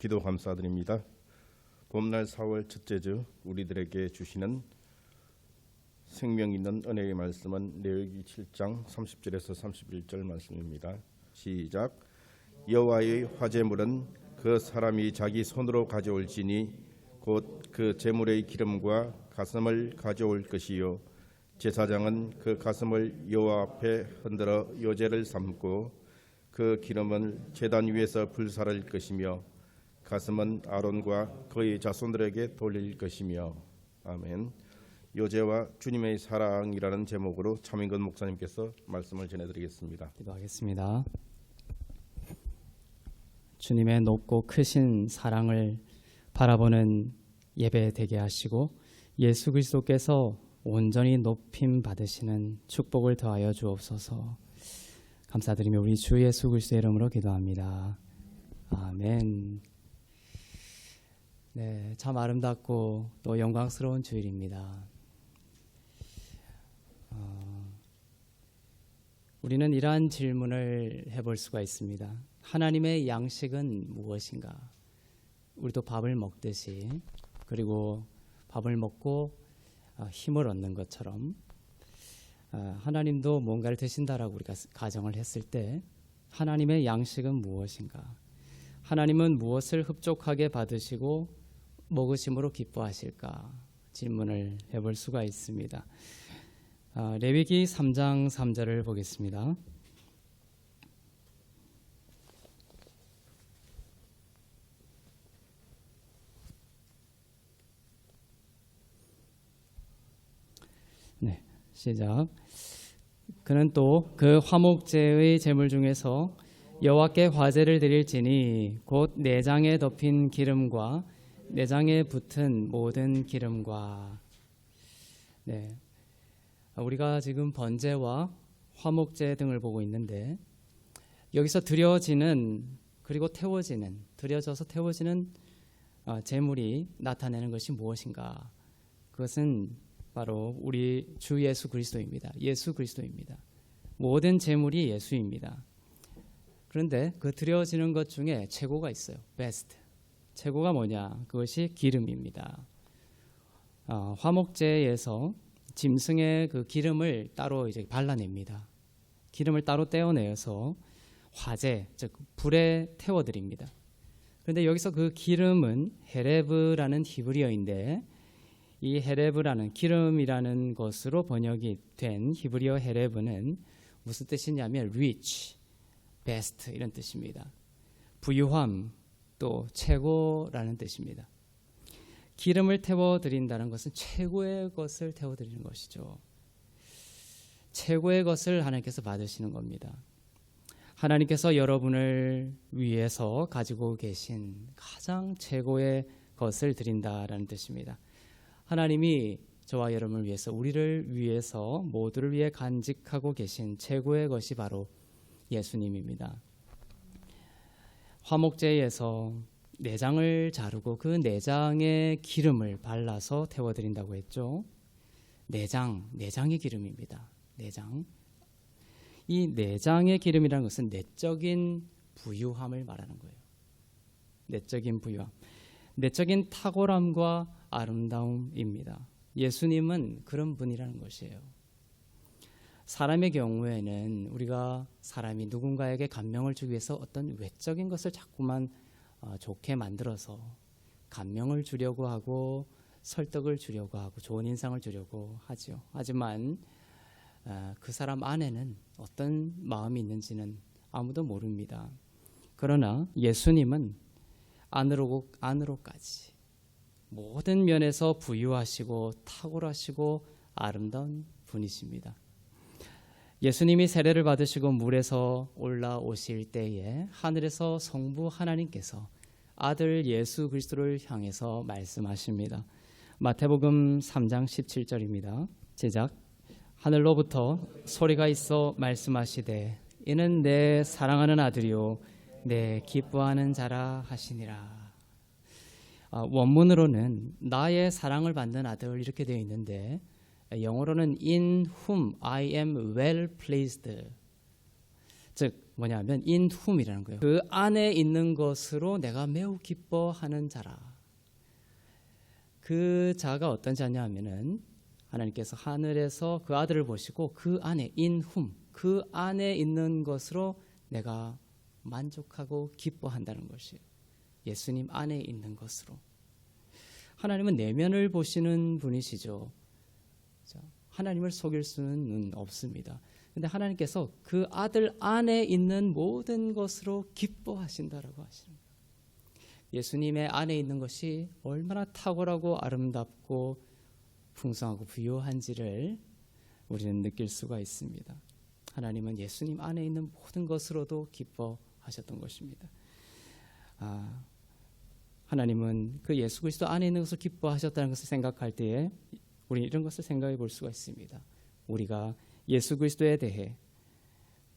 기도 감사드립니다. 봄날 4월 첫째 주 우리들에게 주시는 생명 있는 은혜의 말씀은 레위기 7장 30절에서 31절 말씀입니다. 시작. 여호와의 화제물은 그 사람이 자기 손으로 가져올지니 곧 그 제물의 기름과 가슴을 가져올 것이요 제사장은 그 가슴을 여호와 앞에 흔들어 요제를 삼고 그 기름을 제단 위에서 불사를 것이며 가슴은 아론과 그의 자손들에게 돌릴 것이며. 아멘. 요제와 주님의 사랑이라는 제목으로 차민근 목사님께서 말씀을 전해드리겠습니다. 기도하겠습니다. 주님의 높고 크신 사랑을 바라보는 예배 되게 하시고 예수 그리스도께서 온전히 높임 받으시는 축복을 더하여 주옵소서. 감사드리며 우리 주 예수 그리스도의 이름으로 기도합니다. 아멘. 네, 참 아름답고 또 영광스러운 주일입니다. 우리는 이러한 질문을 해볼 수가 있습니다. 하나님의 양식은 무엇인가? 우리도 밥을 먹듯이, 그리고 밥을 먹고 힘을 얻는 것처럼 하나님도 뭔가를 드신다라고 우리가 가정을 했을 때 하나님의 양식은 무엇인가? 하나님은 무엇을 흡족하게 받으시고 먹으심으로 기뻐하실까? 질문을 해볼 수가 있습니다. 레위기 3장 3절을 보겠습니다. 네, 시작. 그는 또 그 화목제의 제물 중에서 여호와께 화제를 드릴지니 곧 내장에 덮인 기름과 내장에 붙은 모든 기름과. 네, 우리가 지금 번제와 화목제 등을 보고 있는데 여기서 드려지는 그리고 태워지는 드려져서 태워지는 제물이 나타내는 것이 무엇인가? 그것은 바로 우리 주 예수 그리스도입니다. 예수 그리스도입니다. 모든 제물이 예수입니다. 그런데 그 드려지는 것 중에 최고가 있어요. 베스트. 최고가 뭐냐? 그것이 기름입니다. 화목제에서 짐승의 그 기름을 따로 이제 발라냅니다. 기름을 따로 떼어내어서 화재, 즉 불에 태워드립니다. 그런데 여기서 그 기름은 헤레브라는 히브리어인데 이 헤레브라는 기름이라는 것으로 번역이 된 히브리어 헤레브는 무슨 뜻이냐면 rich, best 이런 뜻입니다. 부유함, 또 최고라는 뜻입니다. 기름을 태워드린다는 것은 최고의 것을 태워드리는 것이죠. 최고의 것을 하나님께서 받으시는 겁니다. 하나님께서 여러분을 위해서 가지고 계신 가장 최고의 것을 드린다라는 뜻입니다. 하나님이 저와 여러분을 위해서, 우리를 위해서, 모두를 위해 간직하고 계신 최고의 것이 바로 예수님입니다. 화목제에서 내장을 자르고 그 내장에 기름을 발라서 태워드린다고 했죠. 내장의 기름입니다. 내장. 이 내장의 기름이라는 것은 내적인 부유함을 말하는 거예요. 내적인 부유함. 내적인 탁월함과 아름다움입니다. 예수님은 그런 분이라는 것이에요. 사람의 경우에는 우리가 사람이 누군가에게 감명을 주기 위해서 어떤 외적인 것을 자꾸만 좋게 만들어서 감명을 주려고 하고 설득을 주려고 하고 좋은 인상을 주려고 하죠. 하지만 그 사람 안에는 어떤 마음이 있는지는 아무도 모릅니다. 그러나 예수님은 안으로까지 모든 면에서 부유하시고 탁월하시고 아름다운 분이십니다. 예수님이 세례를 받으시고 물에서 올라오실 때에 하늘에서 성부 하나님께서 아들 예수 그리스도를 향해서 말씀하십니다. 마태복음 3장 17절입니다. 제작. 하늘로부터 소리가 있어 말씀하시되 이는 내 사랑하는 아들이요 내 기뻐하는 자라 하시니라. 원문으로는 나의 사랑을 받는 아들 이렇게 되어 있는데 영어로는 in whom I am well pleased, 즉 뭐냐면 in whom이라는 거예요. 그 안에 있는 것으로 내가 매우 기뻐하는 자라. 그 자가 어떤 자냐면은 하나님께서 하늘에서 그 아들을 보시고 그 안에 in whom, 그 안에 있는 것으로 내가 만족하고 기뻐한다는 것이에요. 예수님 안에 있는 것으로. 하나님은 내면을 보시는 분이시죠. 하나님을 속일 수는 없습니다. 근데 하나님께서 그 아들 안에 있는 모든 것으로 기뻐하신다라고 하시는 거예요. 예수님의 안에 있는 것이 얼마나 탁월하고 아름답고 풍성하고 부유한지를 우리는 느낄 수가 있습니다. 하나님은 예수님 안에 있는 모든 것으로도 기뻐하셨던 것입니다. 하나님은 그 예수 그리스도 안에 있는 것을 기뻐하셨다는 것을 생각할 때에 우리는 이런 것을 생각해 볼 수가 있습니다. 우리가 예수 그리스도에 대해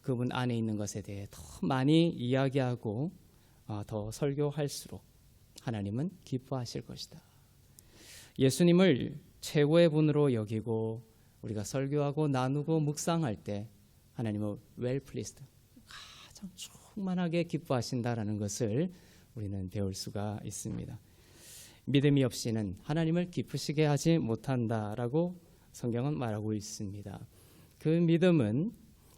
그분 안에 있는 것에 대해 더 많이 이야기하고 더 설교할수록 하나님은 기뻐하실 것이다. 예수님을 최고의 분으로 여기고 우리가 설교하고 나누고 묵상할 때 하나님은 well pleased, 가장 충만하게 기뻐하신다라는 것을 우리는 배울 수가 있습니다. 믿음이 없이는 하나님을 기쁘시게 하지 못한다라고 성경은 말하고 있습니다. 그 믿음은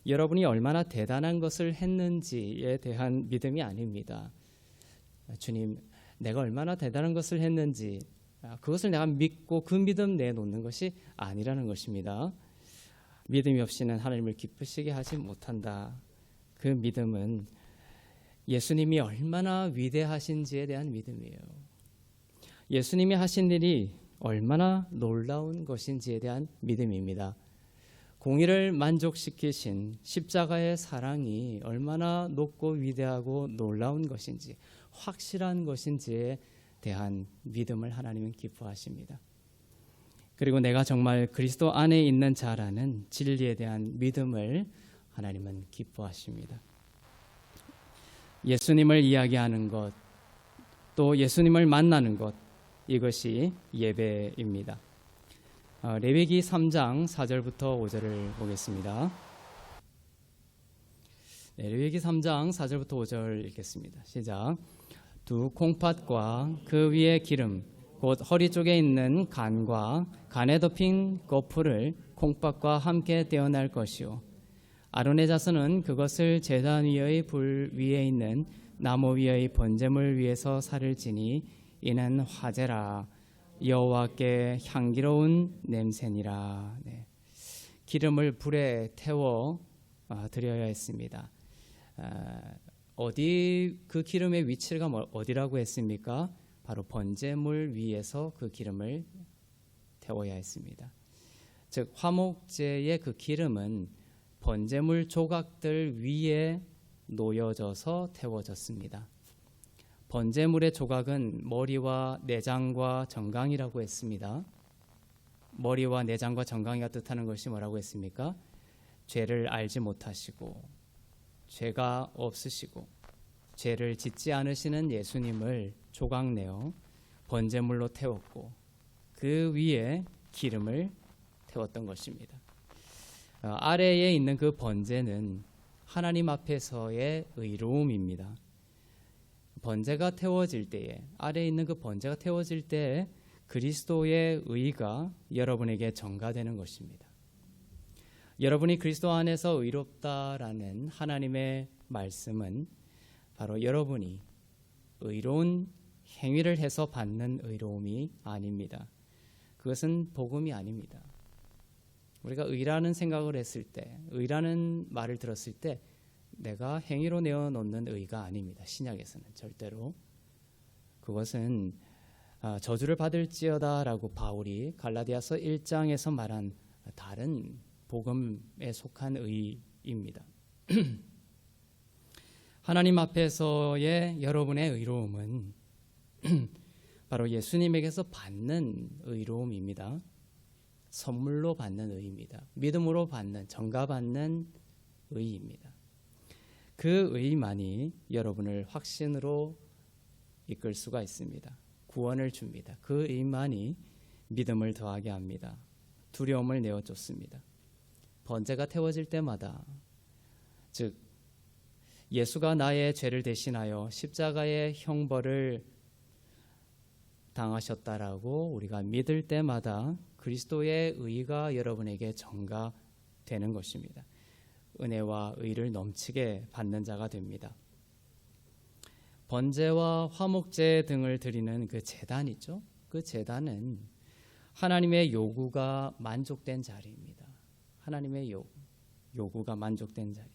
여러분이 얼마나 대단한 것을 했는지에 대한 믿음이 아닙니다. 주님, 내가 얼마나 대단한 것을 했는지 그것을 내가 믿고 그 믿음 내놓는 것이 아니라는 것입니다. 믿음이 없이는 하나님을 기쁘시게 하지 못한다. 그 믿음은 예수님이 얼마나 위대하신지에 대한 믿음이에요. 예수님이 하신 일이 얼마나 놀라운 것인지에 대한 믿음입니다. 공의를 만족시키신 십자가의 사랑이 얼마나 높고 위대하고 놀라운 것인지, 확실한 것인지에 대한 믿음을 하나님은 기뻐하십니다. 그리고 내가 정말 그리스도 안에 있는 자라는 진리에 대한 믿음을 하나님은 기뻐하십니다. 예수님을 이야기하는 것, 또 예수님을 만나는 것, 이것이 예배입니다. 레위기 3장 4절부터 5절을 보겠습니다. 레위기 3장 4절부터 5절 읽겠습니다. 시작. 두 콩팥과 그 위에 기름, 곧 허리 쪽에 있는 간과 간에 덮인 거풀을 콩팥과 함께 떼어낼 것이요. 아론의 자손은 그것을 제단 위의 불 위에 있는 나무 위의 번제물 위에서 살을 지니 이는 화제라, 여호와께 향기로운 냄새니라. 네. 기름을 불에 태워 드려야 했습니다. 어디 그 기름의 위치가 어디라고 했습니까? 바로 번제물 위에서 그 기름을 태워야 했습니다. 즉 화목제의 그 기름은 번제물 조각들 위에 놓여져서 태워졌습니다. 번제물의 조각은 머리와 내장과 정강이라고 했습니다. 머리와 내장과 정강이가 뜻하는 것이 뭐라고 했습니까? 죄를 알지 못하시고 죄가 없으시고 죄를 짓지 않으시는 예수님을 조각내어 번제물로 태웠고 그 위에 기름을 태웠던 것입니다. 아래에 있는 그 번제는 하나님 앞에서의 의로움입니다. 번제가 태워질 때에, 아래에 있는 그 번제가 태워질 때에 그리스도의 의가 여러분에게 전가되는 것입니다. 여러분이 그리스도 안에서 의롭다라는 하나님의 말씀은 바로 여러분이 의로운 행위를 해서 받는 의로움이 아닙니다. 그것은 복음이 아닙니다. 우리가 의라는 생각을 했을 때, 의라는 말을 들었을 때 내가 행위로 내어놓는 의가 아닙니다. 신약에서는 절대로. 그것은 저주를 받을지어다라고 바울이 갈라디아서 1장에서 말한 다른 복음에 속한 의입니다. 하나님 앞에서의 여러분의 의로움은 바로 예수님에게서 받는 의로움입니다. 선물로 받는 의입니다. 믿음으로 받는, 전가받는 의입니다. 그 의만이 여러분을 확신으로 이끌 수가 있습니다. 구원을 줍니다. 그 의만이 믿음을 더하게 합니다. 두려움을 내어쫓습니다. 번제가 태워질 때마다, 즉 예수가 나의 죄를 대신하여 십자가의 형벌을 당하셨다라고 우리가 믿을 때마다 그리스도의 의가 여러분에게 전가되는 것입니다. 은혜와 의를 넘치게 받는 자가 됩니다. 번제와 화목제 등을 드리는 그 제단이죠. 그 제단은 하나님의 요구가 만족된 자리입니다. 하나님의 요구가 만족된 자리.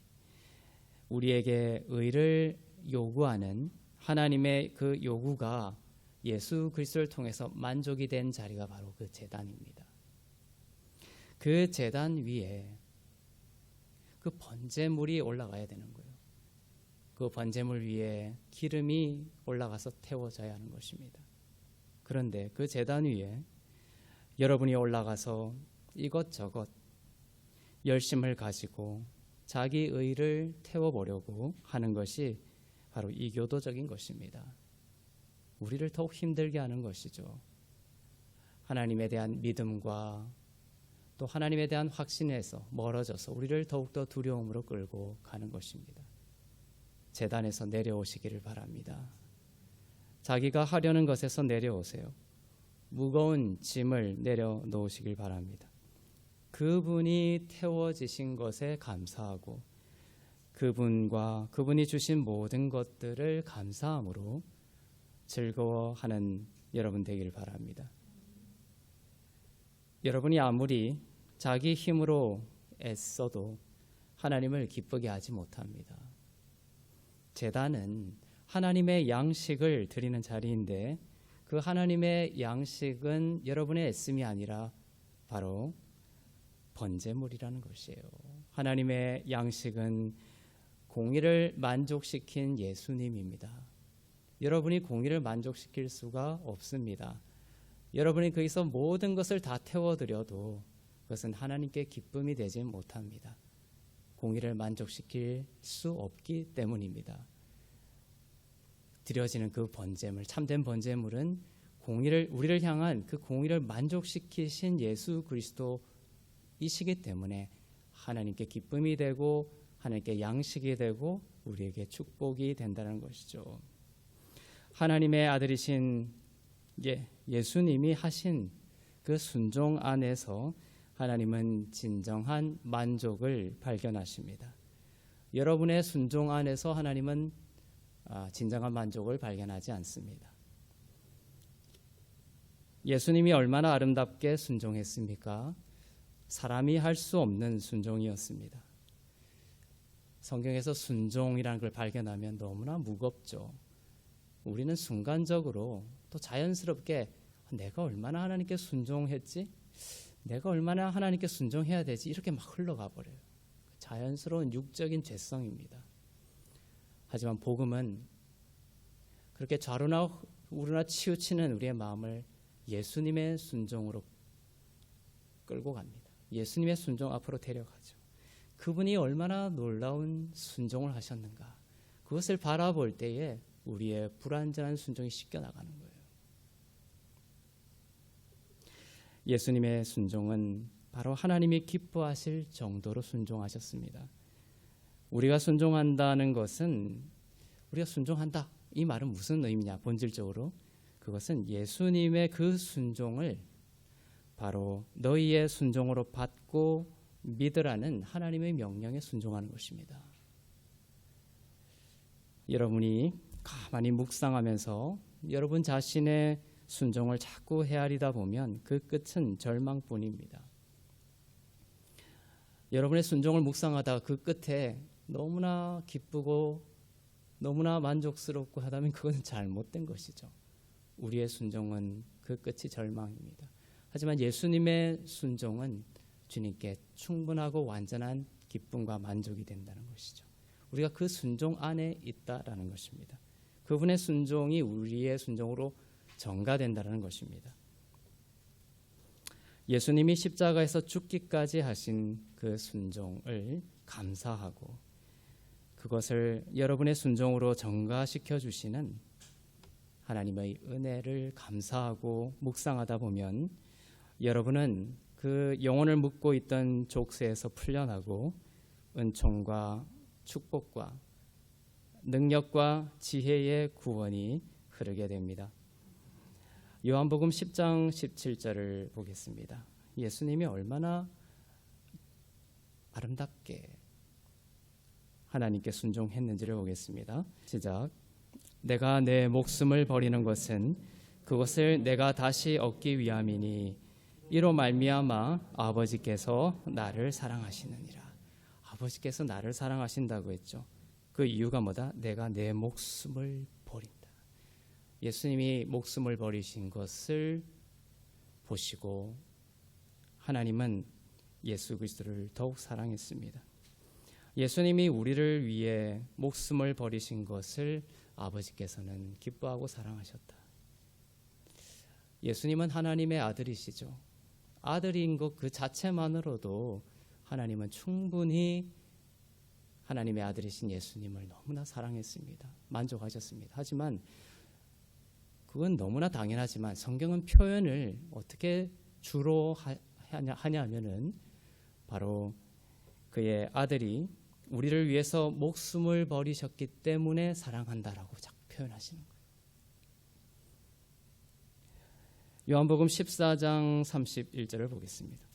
우리에게 의를 요구하는 하나님의 그 요구가 예수 그리스도를 통해서 만족이 된 자리가 바로 그 제단입니다. 그 제단 위에 그 번제물이 올라가야 되는 거예요. 그 번제물 위에 기름이 올라가서 태워져야 하는 것입니다. 그런데 그 제단 위에 여러분이 올라가서 이것저것 열심을 가지고 자기 의를 태워보려고 하는 것이 바로 이교도적인 것입니다. 우리를 더욱 힘들게 하는 것이죠. 하나님에 대한 믿음과 또 하나님에 대한 확신에서 멀어져서 우리를 더욱더 두려움으로 끌고 가는 것입니다. 제단에서 내려오시기를 바랍니다. 자기가 하려는 것에서 내려오세요. 무거운 짐을 내려놓으시길 바랍니다. 그분이 태워지신 것에 감사하고 그분이 주신 모든 것들을 감사함으로 즐거워하는 여러분 되기를 바랍니다. 여러분이 아무리 자기 힘으로 애써도 하나님을 기쁘게 하지 못합니다. 제단은 하나님의 양식을 드리는 자리인데 그 하나님의 양식은 여러분의 애씀이 아니라 바로 번제물이라는 것이에요. 하나님의 양식은 공의를 만족시킨 예수님입니다. 여러분이 공의를 만족시킬 수가 없습니다. 여러분이 거기서 모든 것을 다 태워드려도 그것은 하나님께 기쁨이 되지 못합니다. 공의를 만족시킬 수 없기 때문입니다. 드려지는 그 번제물, 참된 번제물은 우리를 향한 그 공의를 만족시키신 예수 그리스도이시기 때문에 하나님께 기쁨이 되고 하나님께 양식이 되고 우리에게 축복이 된다는 것이죠. 하나님의 아들이신 예수님이 하신 그 순종 안에서 하나님은 진정한 만족을 발견하십니다. 여러분의 순종 안에서 하나님은 진정한 만족을 발견하지 않습니다. 예수님이 얼마나 아름답게 순종했습니까? 사람이 할 수 없는 순종이었습니다. 성경에서 순종이라는 걸 발견하면 너무나 무겁죠. 우리는 순간적으로 또 자연스럽게 내가 얼마나 하나님께 순종했지? 내가 얼마나 하나님께 순종해야 되지? 이렇게 막 흘러가 버려요. 자연스러운 육적인 죄성입니다. 하지만 복음은 그렇게 좌로나 우로나 치우치는 우리의 마음을 예수님의 순종으로 끌고 갑니다. 예수님의 순종 앞으로 데려가죠. 그분이 얼마나 놀라운 순종을 하셨는가. 그것을 바라볼 때에 우리의 불완전한 순종이 씻겨나가는 거예요. 예수님의 순종은 바로 하나님이 기뻐하실 정도로 순종하셨습니다. 우리가 순종한다는 것은 우리가 순종한다. 이 말은 무슨 의미냐? 본질적으로 그것은 예수님의 그 순종을 바로 너희의 순종으로 받고 믿으라는 하나님의 명령에 순종하는 것입니다. 여러분이 가만히 묵상하면서 여러분 자신의 순종을 자꾸 헤아리다 보면 그 끝은 절망뿐입니다. 여러분의 순종을 묵상하다가 그 끝에 너무나 기쁘고 너무나 만족스럽고 하다면 그것은 잘못된 것이죠. 우리의 순종은 그 끝이 절망입니다. 하지만 예수님의 순종은 주님께 충분하고 완전한 기쁨과 만족이 된다는 것이죠. 우리가 그 순종 안에 있다라는 것입니다. 그분의 순종이 우리의 순종으로 전가된다는 것입니다. 예수님이 십자가에서 죽기까지 하신 그 순종을 감사하고 그것을 여러분의 순종으로 전가시켜 주시는 하나님의 은혜를 감사하고 묵상하다 보면 여러분은 그 영혼을 묶고 있던 족쇄에서 풀려나고 은총과 축복과 능력과 지혜의 구원이 흐르게 됩니다. 요한복음 10장 17절을 보겠습니다. 예수님이 얼마나 아름답게 하나님께 순종했는지를 보겠습니다. 시작. 내가 내 목숨을 버리는 것은 그것을 내가 다시 얻기 위함이니 이로 말미암아 아버지께서 나를 사랑하시느니라. 아버지께서 나를 사랑하신다고 했죠. 그 이유가 뭐다? 내가 내 목숨을 버린다. 예수님이 목숨을 버리신 것을 보시고 하나님은 예수 그리스도를 더욱 사랑했습니다. 예수님이 우리를 위해 목숨을 버리신 것을 아버지께서는 기뻐하고 사랑하셨다. 예수님은 하나님의 아들이시죠. 아들인 것 그 자체만으로도 하나님은 충분히 하나님의 아들이신 예수님을 너무나 사랑했습니다. 만족하셨습니다. 하지만 그건 너무나 당연하지만 성경은 표현을 어떻게 주로 하냐면은 바로 그의 아들이 우리를 위해서 목숨을 버리셨기 때문에 사랑한다라고 자꾸 표현하시는 거예요. 요한복음 14장 31절을 보겠습니다.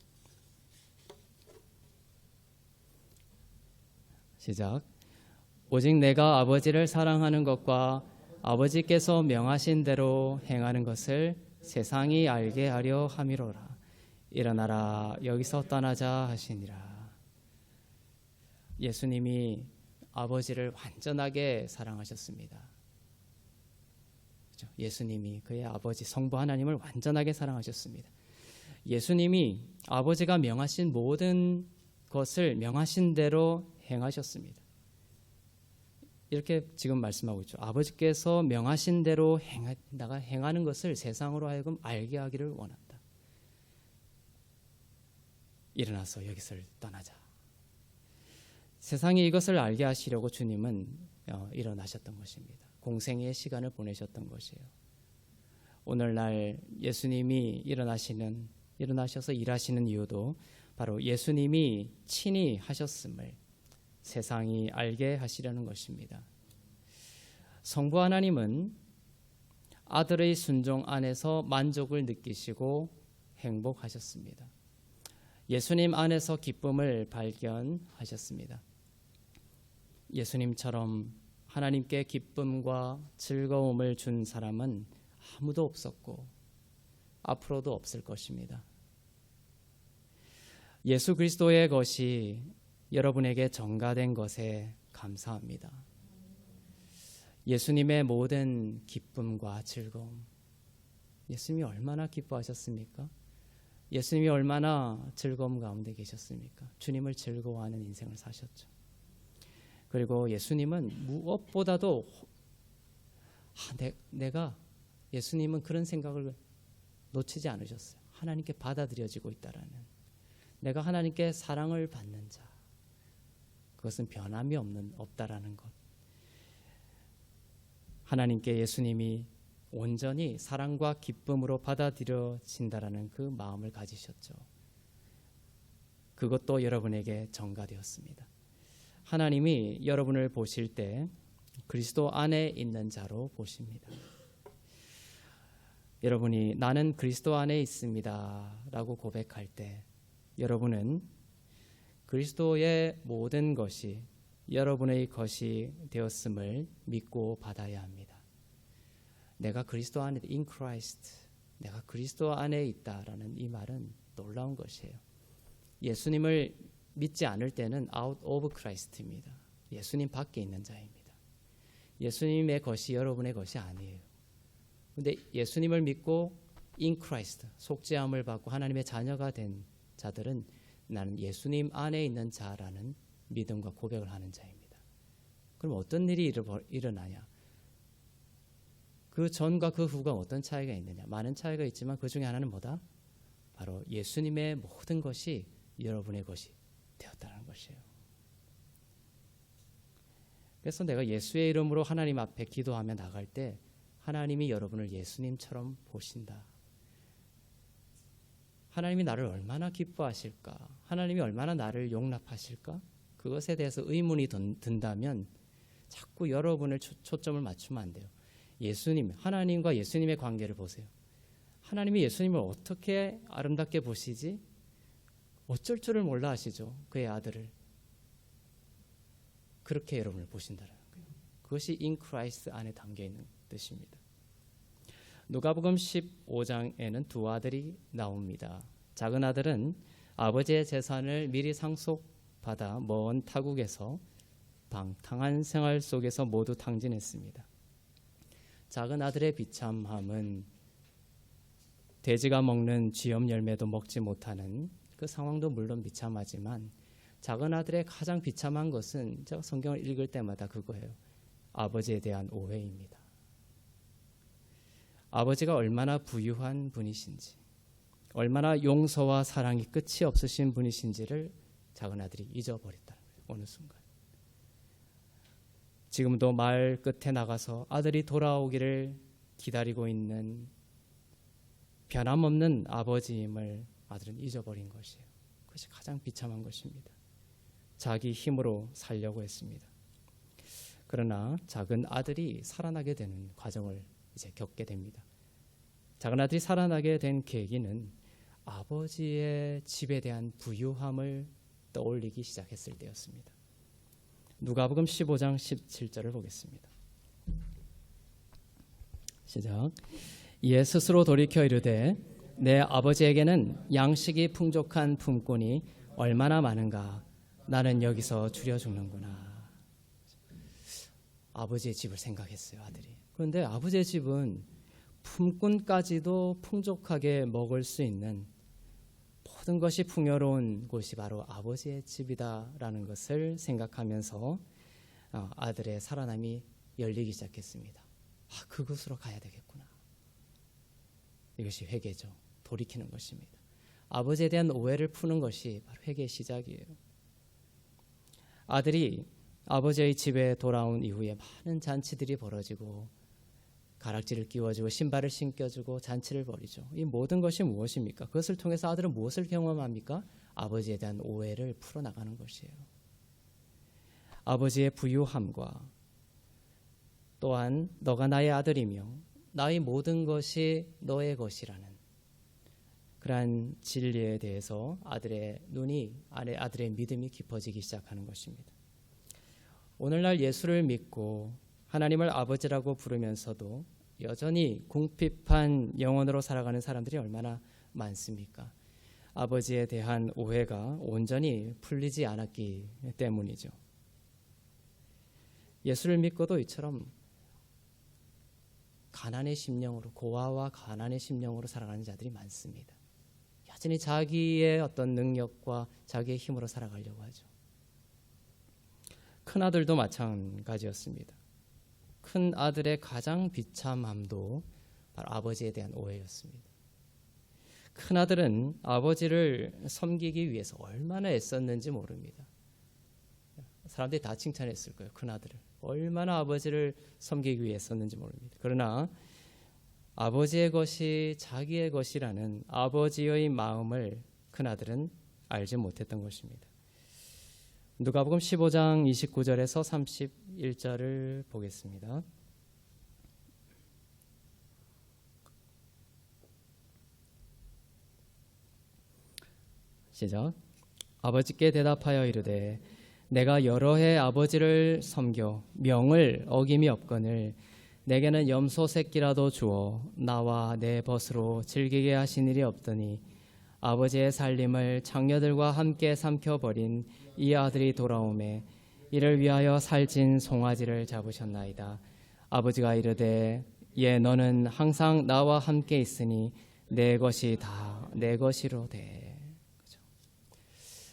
시작. 오직 내가 아버지를 사랑하는 것과 아버지께서 명하신 대로 행하는 것을 세상이 알게 하려 함이로라. 일어나라 여기서 떠나자 하시니라. 예수님이 아버지를 완전하게 사랑하셨습니다. 그렇죠? 예수님이 그의 아버지 성부 하나님을 완전하게 사랑하셨습니다. 예수님이 아버지가 명하신 모든 것을 명하신 대로 행하셨습니다. 이렇게 지금 말씀하고 있죠. 아버지께서 명하신 대로 내가 행하는 것을 세상으로 하여금 알게 하기를 원한다. 일어나서 여기서 떠나자. 세상이 이것을 알게 하시려고 주님은 일어나셨던 것입니다. 공생의 시간을 보내셨던 것이에요. 오늘날 예수님이 일어나셔서 일하시는 이유도 바로 예수님이 친히 하셨음을 세상이 알게 하시려는 것입니다. 성부 하나님은 아들의 순종 안에서 만족을 느끼시고 행복하셨습니다. 예수님 안에서 기쁨을 발견하셨습니다. 예수님처럼 하나님께 기쁨과 즐거움을 준 사람은 아무도 없었고 앞으로도 없을 것입니다. 예수 그리스도의 것이 여러분에게 전가된 것에 감사합니다. 예수님의 모든 기쁨과 즐거움, 예수님이 얼마나 기뻐하셨습니까? 예수님이 얼마나 즐거움 가운데 계셨습니까? 주님을 즐거워하는 인생을 사셨죠. 그리고 예수님은 무엇보다도 예수님은 그런 생각을 놓치지 않으셨어요. 하나님께 받아들여지고 있다라는, 내가 하나님께 사랑을 받는 자, 그것은 변함이 없다라는 것. 하나님께 예수님이 온전히 사랑과 기쁨으로 받아들여진다라는 그 마음을 가지셨죠. 그것도 여러분에게 전가되었습니다. 하나님이 여러분을 보실 때 그리스도 안에 있는 자로 보십니다. 여러분이 나는 그리스도 안에 있습니다 라고 고백할 때 여러분은 그리스도의 모든 것이 여러분의 것이 되었음을 믿고 받아야 합니다. 내가 그리스도 안에 in Christ, 내가 그리스도 안에 있다라는 이 말은 놀라운 것이에요. 예수님을 믿지 않을 때는 out of Christ입니다. 예수님 밖에 있는 자입니다. 예수님의 것이 여러분의 것이 아니에요. 그런데 예수님을 믿고 in Christ, 속죄함을 받고 하나님의 자녀가 된 자들은 나는 예수님 안에 있는 자라는 믿음과 고백을 하는 자입니다. 그럼 어떤 일이 일어나냐? 그 전과 그 후가 어떤 차이가 있느냐? 많은 차이가 있지만 그 중에 하나는 뭐다? 바로 예수님의 모든 것이 여러분의 것이 되었다는 것이에요. 그래서 내가 예수의 이름으로 하나님 앞에 기도하며 나갈 때 하나님이 여러분을 예수님처럼 보신다. 하나님이 나를 얼마나 기뻐하실까? 하나님이 얼마나 나를 용납하실까? 그것에 대해서 의문이 든다면 자꾸 여러분을 초점을 맞추면 안 돼요. 예수님, 하나님과 예수님의 관계를 보세요. 하나님이 예수님을 어떻게 아름답게 보시지? 어쩔 줄을 몰라 하시죠. 그의 아들을. 그렇게 여러분을 보신다는 거예요. 그것이 in Christ 안에 담겨 있는 뜻입니다. 누가복음 15장에는 두 아들이 나옵니다. 작은 아들은 아버지의 재산을 미리 상속받아 먼 타국에서 방탕한 생활 속에서 모두 탕진했습니다. 작은 아들의 비참함은 돼지가 먹는 쥐염 열매도 먹지 못하는 그 상황도 물론 비참하지만 작은 아들의 가장 비참한 것은 제가 성경을 읽을 때마다 그거예요. 아버지에 대한 오해입니다. 아버지가 얼마나 부유한 분이신지, 얼마나 용서와 사랑이 끝이 없으신 분이신지를 작은 아들이 잊어버렸다는 거예요. 어느 순간. 지금도 마을 끝에 나가서 아들이 돌아오기를 기다리고 있는 변함없는 아버지임을 아들은 잊어버린 것이에요. 그것이 가장 비참한 것입니다. 자기 힘으로 살려고 했습니다. 그러나 작은 아들이 살아나게 되는 과정을 이제 겪게 됩니다. 작은 아들이 살아나게 된 계기는 아버지의 집에 대한 부유함을 떠올리기 시작했을 때였습니다. 누가복음 15장 17절을 보겠습니다. 시작. 이에 스스로 돌이켜 이르되 내 아버지에게는 양식이 풍족한 품꾼이 얼마나 많은가. 나는 여기서 줄여 죽는구나. 아버지의 집을 생각했어요, 아들이. 그런데 아버지의 집은 품꾼까지도 풍족하게 먹을 수 있는 모든 것이 풍요로운 곳이 바로 아버지의 집이다라는 것을 생각하면서 아들의 살아남이 열리기 시작했습니다. 그곳으로 가야 되겠구나. 이것이 회개죠. 돌이키는 것입니다. 아버지에 대한 오해를 푸는 것이 바로 회개의 시작이에요. 아들이 아버지의 집에 돌아온 이후에 많은 잔치들이 벌어지고 가락지를 끼워주고 신발을 신겨주고 잔치를 벌이죠. 이 모든 것이 무엇입니까? 그것을 통해서 아들은 무엇을 경험합니까? 아버지에 대한 오해를 풀어나가는 것이에요. 아버지의 부유함과 또한 너가 나의 아들이며 나의 모든 것이 너의 것이라는 그러한 진리에 대해서 아들의 믿음이 깊어지기 시작하는 것입니다. 오늘날 예수를 믿고 하나님을 아버지라고 부르면서도 여전히 궁핍한 영혼으로 살아가는 사람들이 얼마나 많습니까? 아버지에 대한 오해가 온전히 풀리지 않았기 때문이죠. 예수를 믿고도 이처럼 가난의 심령으로, 고아와 가난의 심령으로 살아가는 자들이 많습니다. 여전히 자기의 어떤 능력과 자기의 힘으로 살아가려고 하죠. 큰 아들도 마찬가지였습니다. 큰 아들의 가장 비참함도 바로 아버지에 대한 오해였습니다. 큰 아들은 아버지를 섬기기 위해서 얼마나 애썼는지 모릅니다. 사람들이 다 칭찬했을 거예요. 큰 아들을. 얼마나 아버지를 섬기기 위해 썼는지 모릅니다. 그러나 아버지의 것이 자기의 것이라는 아버지의 마음을 큰 아들은 알지 못했던 것입니다. 누가복음 15장 29절에서 31절을 보겠습니다. 시작. 아버지께 대답하여 이르되 내가 여러 해 아버지를 섬겨 명을 어김이 없거늘 내게는 염소 새끼라도 주어 나와 내 벗으로 즐기게 하신 일이 없더니 아버지의 살림을 장녀들과 함께 삼켜버린 이 아들이 돌아오매 이를 위하여 살찐 송아지를 잡으셨나이다. 아버지가 이르되 예 너는 항상 나와 함께 있으니 내 것이 다 내 것이로 돼. 그렇죠?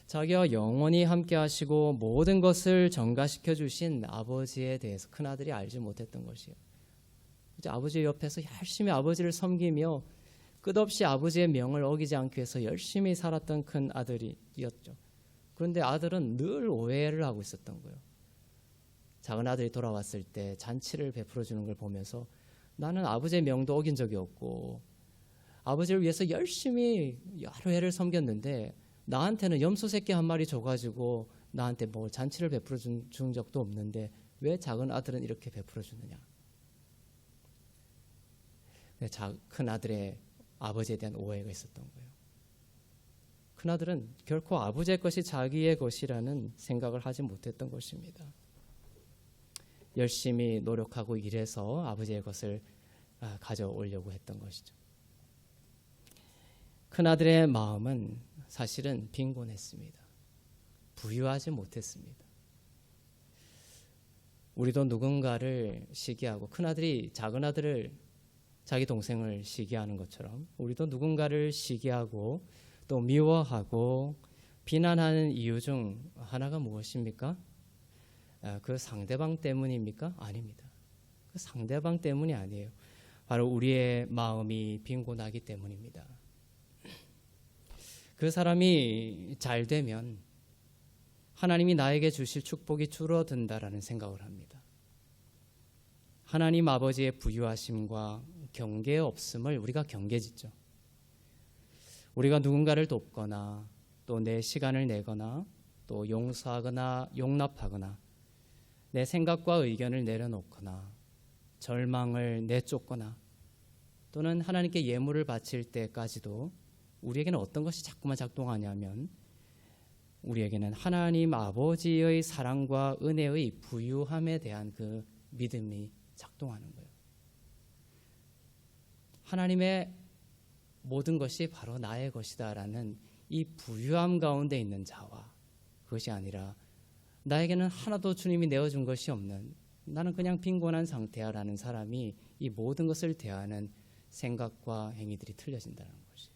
자기와 영원히 함께 하시고 모든 것을 전가시켜 주신 아버지에 대해서 큰아들이 알지 못했던 것이에요. 이제 아버지 옆에서 열심히 아버지를 섬기며 끝없이 아버지의 명을 어기지 않기 위해서 열심히 살았던 큰 아들이었죠. 그런데 아들은 늘 오해를 하고 있었던 거예요. 작은 아들이 돌아왔을 때 잔치를 베풀어 주는 걸 보면서 나는 아버지의 명도 어긴 적이 없고 아버지를 위해서 열심히 여러 해를 섬겼는데 나한테는 염소 새끼 한 마리 줘가지고 나한테 뭐 잔치를 베풀어 준 적도 없는데 왜 작은 아들은 이렇게 베풀어 주느냐? 큰 아들의 아버지에 대한 오해가 있었던 거예요. 큰 아들은 결코 아버지의 것이 자기의 것이라는 생각을 하지 못했던 것입니다. 열심히 노력하고 일해서 아버지의 것을 가져오려고 했던 것이죠. 큰 아들의 마음은 사실은 빈곤했습니다. 부유하지 못했습니다. 우리도 누군가를 시기하고 큰 아들이 작은 아들을 자기 동생을 시기하는 것처럼 우리도 누군가를 시기하고 또 미워하고 비난하는 이유 중 하나가 무엇입니까? 그 상대방 때문입니까? 아닙니다. 그 상대방 때문이 아니에요. 바로 우리의 마음이 빈곤하기 때문입니다. 그 사람이 잘 되면 하나님이 나에게 주실 축복이 줄어든다라는 생각을 합니다. 하나님 아버지의 부유하심과 경계 없음을 우리가 경계짓죠. 우리가 누군가를 돕거나 또 내 시간을 내거나 또 용서하거나 용납하거나 내 생각과 의견을 내려놓거나 절망을 내쫓거나 또는 하나님께 예물을 바칠 때까지도 우리에게는 어떤 것이 자꾸만 작동하냐면 우리에게는 하나님 아버지의 사랑과 은혜의 부유함에 대한 그 믿음이 작동하는 거예요. 하나님의 모든 것이 바로 나의 것이다라는 이 부유함 가운데 있는 자와 그것이 아니라 나에게는 하나도 주님이 내어준 것이 없는 나는 그냥 빈곤한 상태야라는 사람이 이 모든 것을 대하는 생각과 행위들이 틀려진다는 것이에요.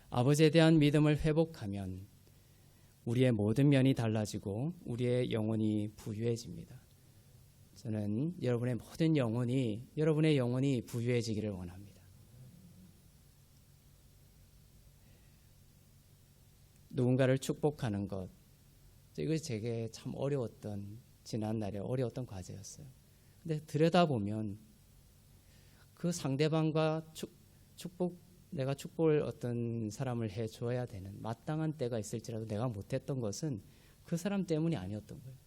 아버지에 대한 믿음을 회복하면 우리의 모든 면이 달라지고 우리의 영혼이 부유해집니다. 저는 여러분의 영혼이 부유해지기를 원합니다. 누군가를 축복하는 것, 이것이 제게 참 지난날에 어려웠던 과제였어요. 근데 들여다보면 그 상대방과 내가 축복을 어떤 사람을 해줘야 되는 마땅한 때가 있을지라도 내가 못했던 것은 그 사람 때문이 아니었던 거예요.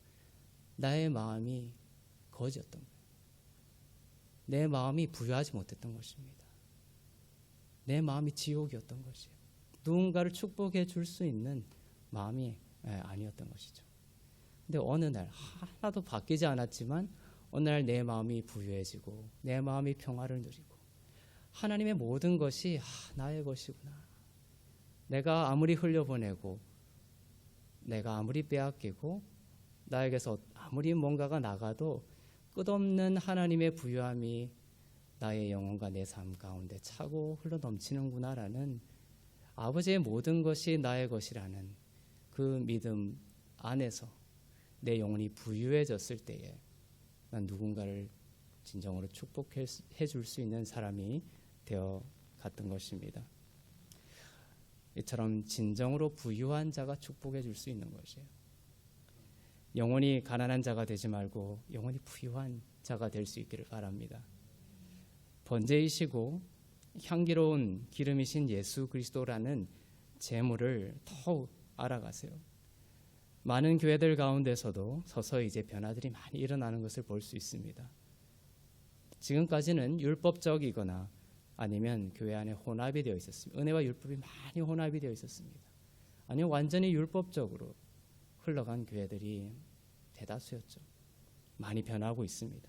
나의 마음이 거지였던 거예요. 내 마음이 부유하지 못했던 것입니다. 내 마음이 지옥이었던 것이에요. 누군가를 축복해 줄 수 있는 마음이 아니었던 것이죠. 근데 어느 날 하나도 바뀌지 않았지만 어느 날 내 마음이 부유해지고 내 마음이 평화를 누리고 하나님의 모든 것이 나의 것이구나. 내가 아무리 흘려보내고 내가 아무리 빼앗기고 나에게서 아무리 뭔가가 나가도 끝없는 하나님의 부유함이 나의 영혼과 내 삶 가운데 차고 흘러넘치는구나라는 아버지의 모든 것이 나의 것이라는 그 믿음 안에서 내 영혼이 부유해졌을 때에 난 누군가를 진정으로 축복해 줄 수 있는 사람이 되어 갔던 것입니다. 이처럼 진정으로 부유한 자가 축복해 줄 수 있는 것이에요. 영혼이 가난한 자가 되지 말고 영혼이 부유한 자가 될 수 있기를 바랍니다. 번제이시고 향기로운 기름이신 예수 그리스도라는 재물을 더욱 알아가세요. 많은 교회들 가운데서도 서서히 이제 변화들이 많이 일어나는 것을 볼 수 있습니다. 지금까지는 율법적이거나 아니면 교회 안에 혼합이 되어 있었습니다. 은혜와 율법이 많이 혼합이 되어 있었습니다. 아니면 완전히 율법적으로 흘러간 교회들이 대다수였죠. 많이 변하고 있습니다.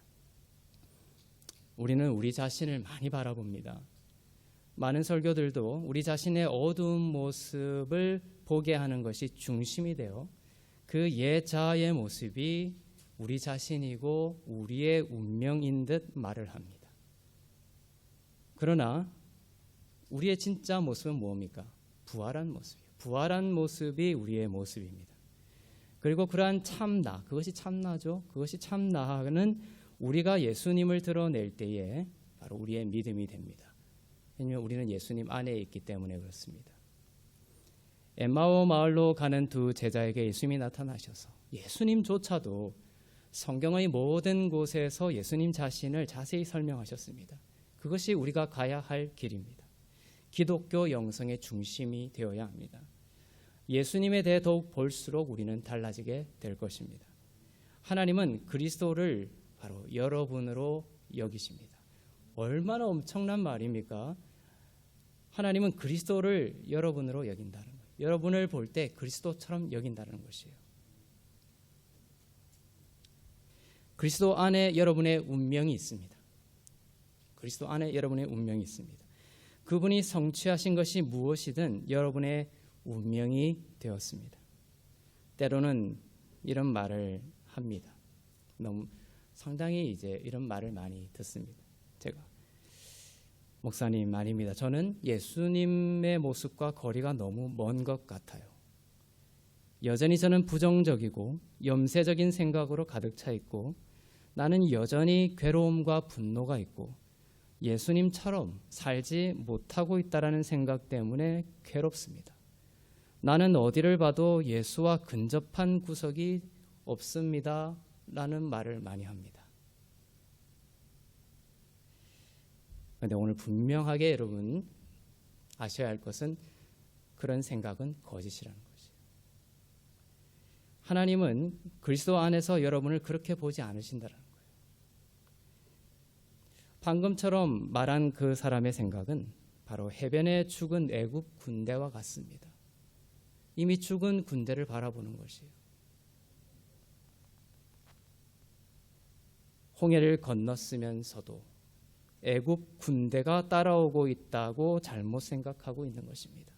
우리는 우리 자신을 많이 바라봅니다. 많은 설교들도 우리 자신의 어두운 모습을 보게 하는 것이 중심이 되어 그 옛 자아의 모습이 우리 자신이고 우리의 운명인 듯 말을 합니다. 그러나 우리의 진짜 모습은 뭡니까? 부활한 모습이에요. 부활한 모습이 우리의 모습입니다. 그리고 그러한 참나, 그것이 참나죠. 그것이 참나는 우리가 예수님을 드러낼 때에 바로 우리의 믿음이 됩니다. 왜냐하면 우리는 예수님 안에 있기 때문에 그렇습니다. 엠마오 마을로 가는 두 제자에게 예수님이 나타나셔서 예수님조차도 성경의 모든 곳에서 예수님 자신을 자세히 설명하셨습니다. 그것이 우리가 가야 할 길입니다. 기독교 영성의 중심이 되어야 합니다. 예수님에 대해 더욱 볼수록 우리는 달라지게 될 것입니다. 하나님은 그리스도를 바로 여러분으로 여기십니다. 얼마나 엄청난 말입니까? 하나님은 그리스도를 여러분으로 여긴다는 거예요. 여러분을 볼 때 그리스도처럼 여긴다는 것이에요. 그리스도 안에 여러분의 운명이 있습니다. 그리스도 안에 여러분의 운명이 있습니다. 그분이 성취하신 것이 무엇이든 여러분의 운명이 되었습니다. 때로는 이런 말을 합니다. 너무 상당히 이제 이런 말을 많이 듣습니다. 제가 목사님 말입니다. 저는 예수님의 모습과 거리가 너무 먼 것 같아요. 여전히 저는 부정적이고 염세적인 생각으로 가득 차 있고 나는 여전히 괴로움과 분노가 있고 예수님처럼 살지 못하고 있다라는 생각 때문에 괴롭습니다. 나는 어디를 봐도 예수와 근접한 구석이 없습니다. 라는 말을 많이 합니다. 그런데 오늘 분명하게 여러분 아셔야 할 것은 그런 생각은 거짓이라는 것이에요. 하나님은 그리스도 안에서 여러분을 그렇게 보지 않으신다는 거예요. 방금처럼 말한 그 사람의 생각은 바로 해변에 죽은 애굽 군대와 같습니다. 이미 죽은 군대를 바라보는 것이에요. 홍해를 건넜으면서도 애굽 군대가 따라오고 있다고 잘못 생각하고 있는 것입니다.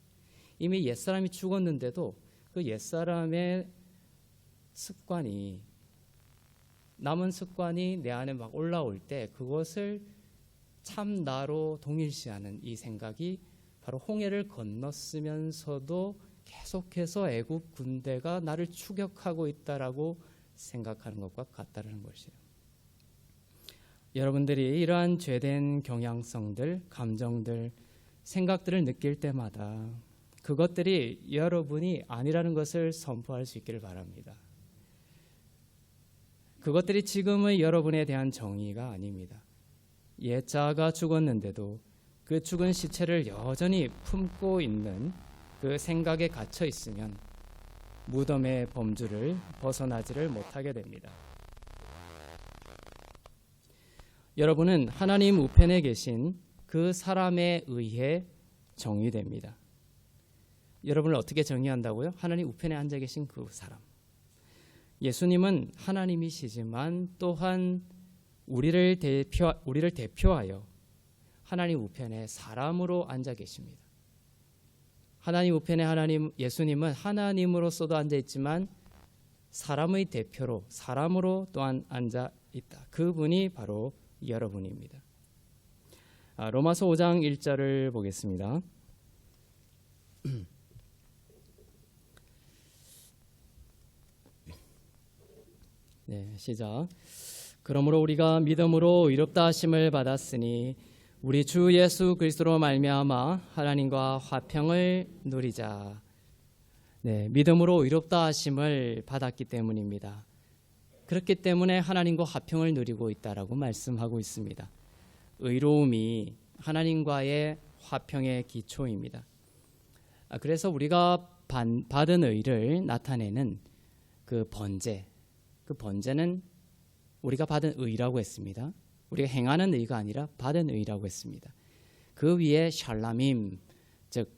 이미 옛사람이 죽었는데도 그 옛사람의 습관이 남은 습관이 내 안에 막 올라올 때 그것을 참 나로 동일시하는 이 생각이 바로 홍해를 건넜으면서도 계속해서 애굽 군대가 나를 추격하고 있다라고 생각하는 것과 같다는 것이에요. 여러분들이 이러한 죄된 경향성들, 감정들, 생각들을 느낄 때마다 그것들이 여러분이 아니라는 것을 선포할 수 있기를 바랍니다. 그것들이 지금의 여러분에 대한 정의가 아닙니다. 옛자가 죽었는데도 그 죽은 시체를 여전히 품고 있는 그 생각에 갇혀 있으면 무덤의 범주를 벗어나지를 못하게 됩니다. 여러분은 하나님 우편에 계신 그 사람에 의해 정의됩니다. 여러분을 어떻게 정의한다고요? 하나님 우편에 앉아 계신 그 사람. 예수님은 하나님이시지만 또한 우리를 대표하여 하나님 우편에 사람으로 앉아 계십니다. 하나님 우편에 예수님은 하나님으로서도 앉아 있지만 사람의 대표로 사람으로 또한 앉아 있다. 그분이 바로 여러분입니다. 로마서 5장 1절을 보겠습니다. 네, 시작. 그러므로 우리가 믿음으로 의롭다 하심을 받았으니 우리 주 예수 그리스도로 말미암아 하나님과 화평을 누리자. 네, 믿음으로 의롭다 하심을 받았기 때문입니다. 그렇기 때문에 하나님과 화평을 누리고 있다라고 말씀하고 있습니다. 의로움이 하나님과의 화평의 기초입니다. 그래서 우리가 받은 의를 나타내는 그 번제는 우리가 받은 의라고 했습니다. 우리가 행하는 의가 아니라 받은 의라고 했습니다. 그 위에 샬람임, 즉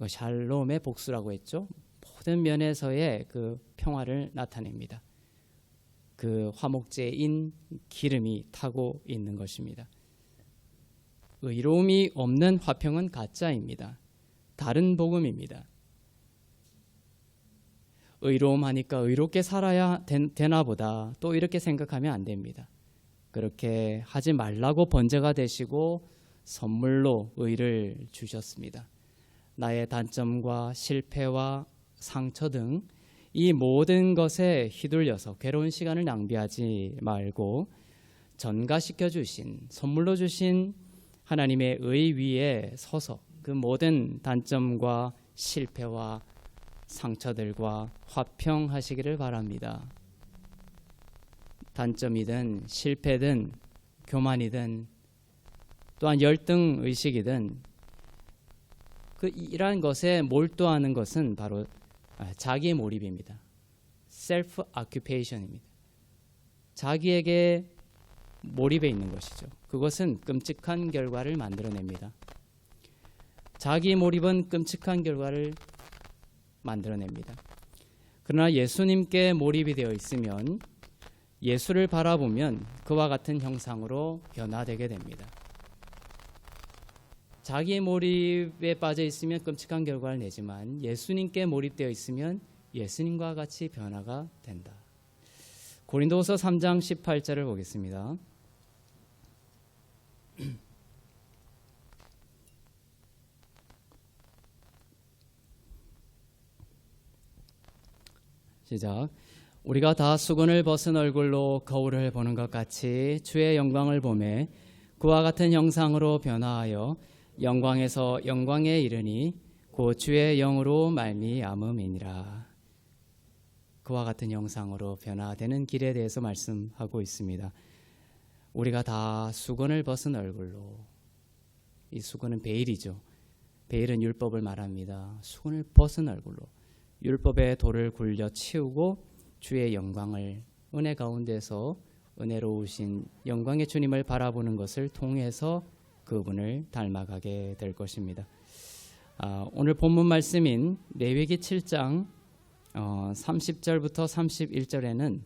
샬롬의 복수라고 했죠. 모든 면에서의 그 평화를 나타냅니다. 그 화목제인 기름이 타고 있는 것입니다. 의로움이 없는 화평은 가짜입니다. 다른 복음입니다. 의로움 하니까 의롭게 살아야 되나 보다 또 이렇게 생각하면 안 됩니다. 그렇게 하지 말라고 번제가 되시고 선물로 의를 주셨습니다. 나의 단점과 실패와 상처 등 이 모든 것에 휘둘려서 괴로운 시간을 낭비하지 말고 전가시켜 주신 선물로 주신 하나님의 의 위에 서서 그 모든 단점과 실패와 상처들과 화평하시기를 바랍니다. 단점이든 실패든 교만이든 또한 열등의식이든 이러한 것에 몰두하는 것은 바로 자기 몰입입니다. 셀프 아큐페이션입니다. 자기에게 몰입해 있는 것이죠. 그것은 끔찍한 결과를 만들어냅니다. 자기 몰입은 끔찍한 결과를 만들어냅니다. 그러나 예수님께 몰입이 되어 있으면 예수를 바라보면 그와 같은 형상으로 변화되게 됩니다. 자기의 몰입에 빠져 있으면 끔찍한 결과를 내지만 예수님께 몰입되어 있으면 예수님과 같이 변화가 된다. 고린도후서 3장 18절을 보겠습니다. 시작. 우리가 다 수건을 벗은 얼굴로 거울을 보는 것 같이 주의 영광을 보매 그와 같은 형상으로 변화하여 영광에서 영광에 이르니 곧 주의 영으로 말미암음이니라. 그와 같은 형상으로 변화되는 길에 대해서 말씀하고 있습니다. 우리가 다 수건을 벗은 얼굴로, 이 수건은 베일이죠. 베일은 율법을 말합니다. 수건을 벗은 얼굴로 율법의 돌을 굴려 치우고 주의 영광을, 은혜 가운데서 은혜로우신 영광의 주님을 바라보는 것을 통해서 그분을 닮아가게 될 것입니다. 오늘 본문 말씀인 레위기 7장 30절부터 31절에는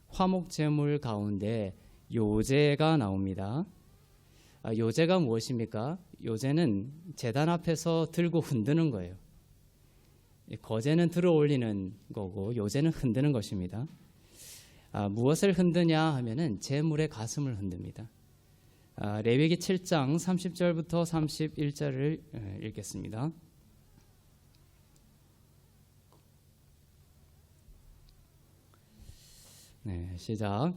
화목 제물 가운데 요제가 나옵니다. 요제가 무엇입니까? 요제는 제단 앞에서 들고 흔드는 거예요. 거제는 들어 올리는 거고 요제는 흔드는 것입니다. 무엇을 흔드냐 하면은 제물의 가슴을 흔듭니다. 레위기 7장 30절부터 31절을 읽겠습니다. 네, 시작.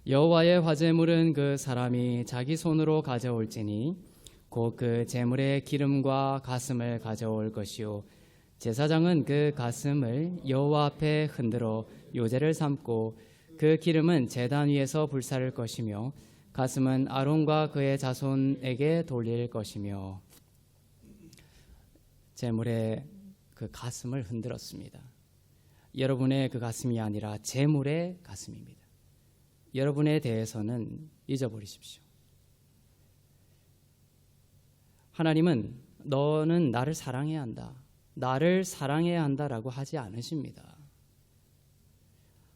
여호와의 화제물은 그 사람이 자기 손으로 가져올지니 곧 그 제물의 기름과 가슴을 가져올 것이요 제사장은 그 가슴을 여호와 앞에 흔들어 요제를 삼고 그 기름은 제단 위에서 불사를 것이며 가슴은 아론과 그의 자손에게 돌릴 것이며. 제물의 그 가슴을 흔들었습니다. 여러분의 그 가슴이 아니라 제물의 가슴입니다. 여러분에 대해서는 잊어버리십시오. 하나님은 너는 나를 사랑해야 한다, 나를 사랑해야 한다라고 하지 않으십니다.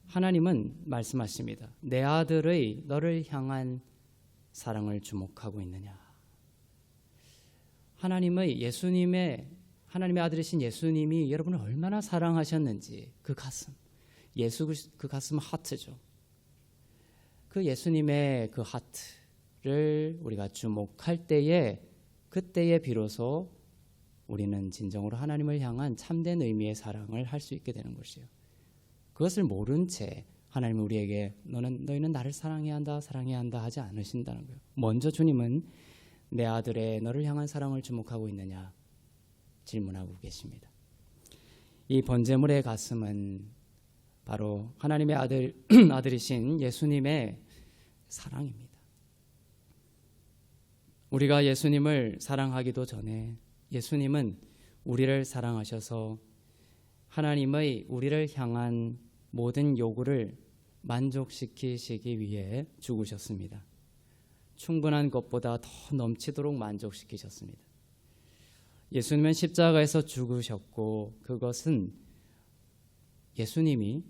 하나님은 말씀하십니다. 내 아들의 너를 향한 사랑을 주목하고 있느냐. 하나님의 아들이신 예수님이 여러분을 얼마나 사랑하셨는지 그 가슴, 그 가슴은 하트죠. 그 예수님의 그 하트를 우리가 주목할 때에, 그때에 비로소 우리는 진정으로 하나님을 향한 참된 의미의 사랑을 할 수 있게 되는 것이에요. 그것을 모른 채 하나님은 우리에게 너희는 나를 사랑해야 한다 하지 않으신다는 거예요. 먼저 주님은 내 아들의 너를 향한 사랑을 주목하고 있느냐 질문하고 계십니다. 이 번제물의 가슴은 바로 하나님의 아들이신 예수님의 사랑입니다. 우리가 예수님을 사랑하기도 전에 예수님은 우리를 사랑하셔서 하나님의 우리를 향한 모든 요구를 만족시키시기 위해 죽으셨습니다. 충분한 것보다 더 넘치도록 만족시키셨습니다. 예수님은 십자가에서 죽으셨고 그것은 예수님이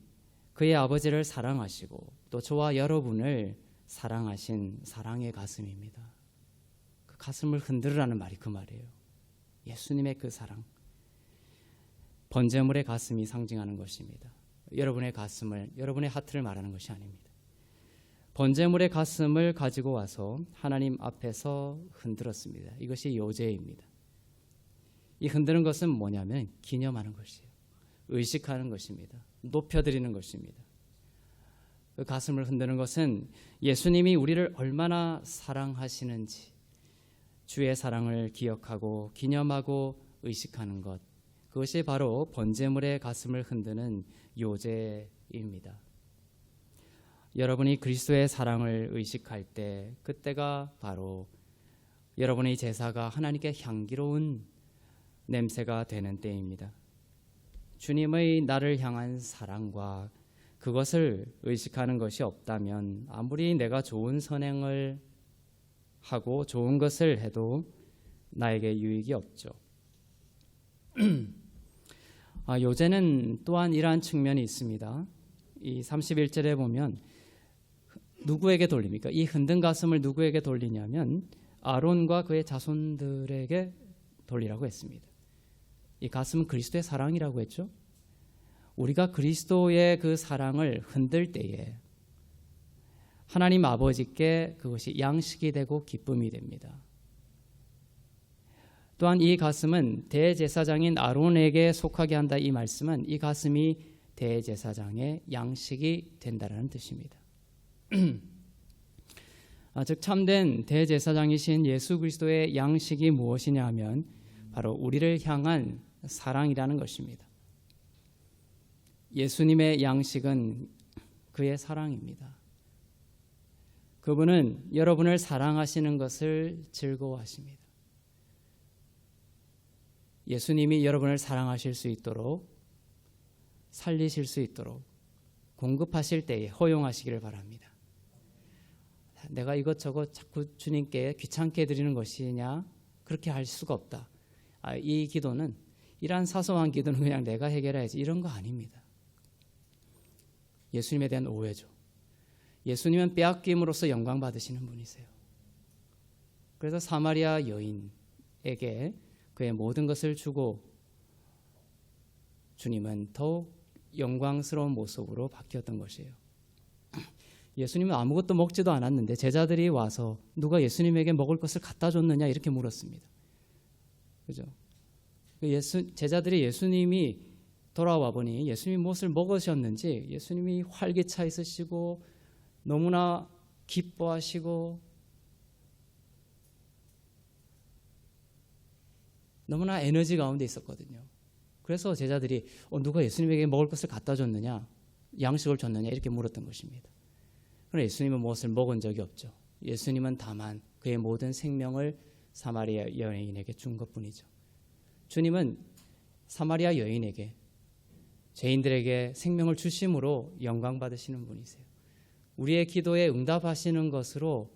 그의 아버지를 사랑하시고 또 저와 여러분을 사랑하신 사랑의 가슴입니다. 그 가슴을 흔들으라는 말이 그 말이에요. 예수님의 그 사랑, 번제물의 가슴이 상징하는 것입니다. 여러분의 가슴을, 여러분의 하트를 말하는 것이 아닙니다. 번제물의 가슴을 가지고 와서 하나님 앞에서 흔들었습니다. 이것이 요제입니다. 이 흔드는 것은 뭐냐면 기념하는 것이에요. 의식하는 것입니다. 높여드리는 것입니다. 그 가슴을 흔드는 것은 예수님이 우리를 얼마나 사랑하시는지 주의 사랑을 기억하고 기념하고 의식하는 것, 그것이 바로 번제물의 가슴을 흔드는 요제입니다. 여러분이 그리스도의 사랑을 의식할 때 그때가 바로 여러분의 제사가 하나님께 향기로운 냄새가 되는 때입니다. 주님의 나를 향한 사랑과 그것을 의식하는 것이 없다면 아무리 내가 좋은 선행을 하고 좋은 것을 해도 나에게 유익이 없죠. 요새는 또한 이러한 측면이 있습니다. 이 31절에 보면 누구에게 돌립니까? 이 흔든 가슴을 누구에게 돌리냐면 아론과 그의 자손들에게 돌리라고 했습니다. 이 가슴은 그리스도의 사랑이라고 했죠. 우리가 그리스도의 그 사랑을 흔들 때에 하나님 아버지께 그것이 양식이 되고 기쁨이 됩니다. 또한 이 가슴은 대제사장인 아론에게 속하게 한다. 이 말씀은 이 가슴이 대제사장의 양식이 된다는 뜻입니다. 즉 참된 대제사장이신 예수 그리스도의 양식이 무엇이냐 하면 바로 우리를 향한 사랑이라는 것입니다. 예수님의 양식은 그의 사랑입니다. 그분은 여러분을 사랑하시는 것을 즐거워하십니다. 예수님이 여러분을 사랑하실 수 있도록 살리실 수 있도록 공급하실 때에 허용하시기를 바랍니다. 내가 이것저것 자꾸 주님께 귀찮게 드리는 것이냐? 그렇게 할 수가 없다. 이 기도는 이러한 사소한 기도는 그냥 내가 해결해야지 이런 거 아닙니다. 예수님에 대한 오해죠. 예수님은 빼앗김으로써 영광 받으시는 분이세요. 그래서 사마리아 여인에게 그의 모든 것을 주고 주님은 더욱 영광스러운 모습으로 바뀌었던 것이에요. 예수님은 아무것도 먹지도 않았는데 제자들이 와서 누가 예수님에게 먹을 것을 갖다 줬느냐 이렇게 물었습니다. 그죠? 제자들이 예수님이 돌아와 보니 예수님이 무엇을 먹으셨는지 예수님이 활기차 있으시고 너무나 기뻐하시고 너무나 에너지 가운데 있었거든요. 그래서 제자들이 누가 예수님에게 먹을 것을 갖다 줬느냐, 양식을 줬느냐 이렇게 물었던 것입니다. 그러나 예수님은 무엇을 먹은 적이 없죠. 예수님은 다만 그의 모든 생명을 사마리아 여인에게 준 것뿐이죠. 주님은 사마리아 여인에게 죄인들에게 생명을 주심으로 영광 받으시는 분이세요. 우리의 기도에 응답하시는 것으로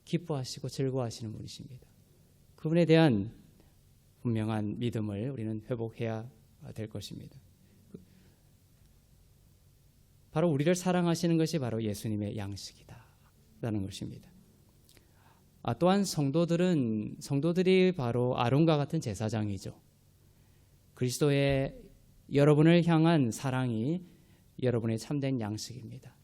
기뻐하시고 즐거워하시는 분이십니다. 그분에 대한 분명한 믿음을 우리는 회복해야 될 것입니다. 바로 우리를 사랑하시는 것이 바로 예수님의 양식이다라는 것입니다. 또한 성도들이 바로 아론과 같은 제사장이죠. 그리스도의 여러분을 향한 사랑이 여러분의 참된 양식입니다.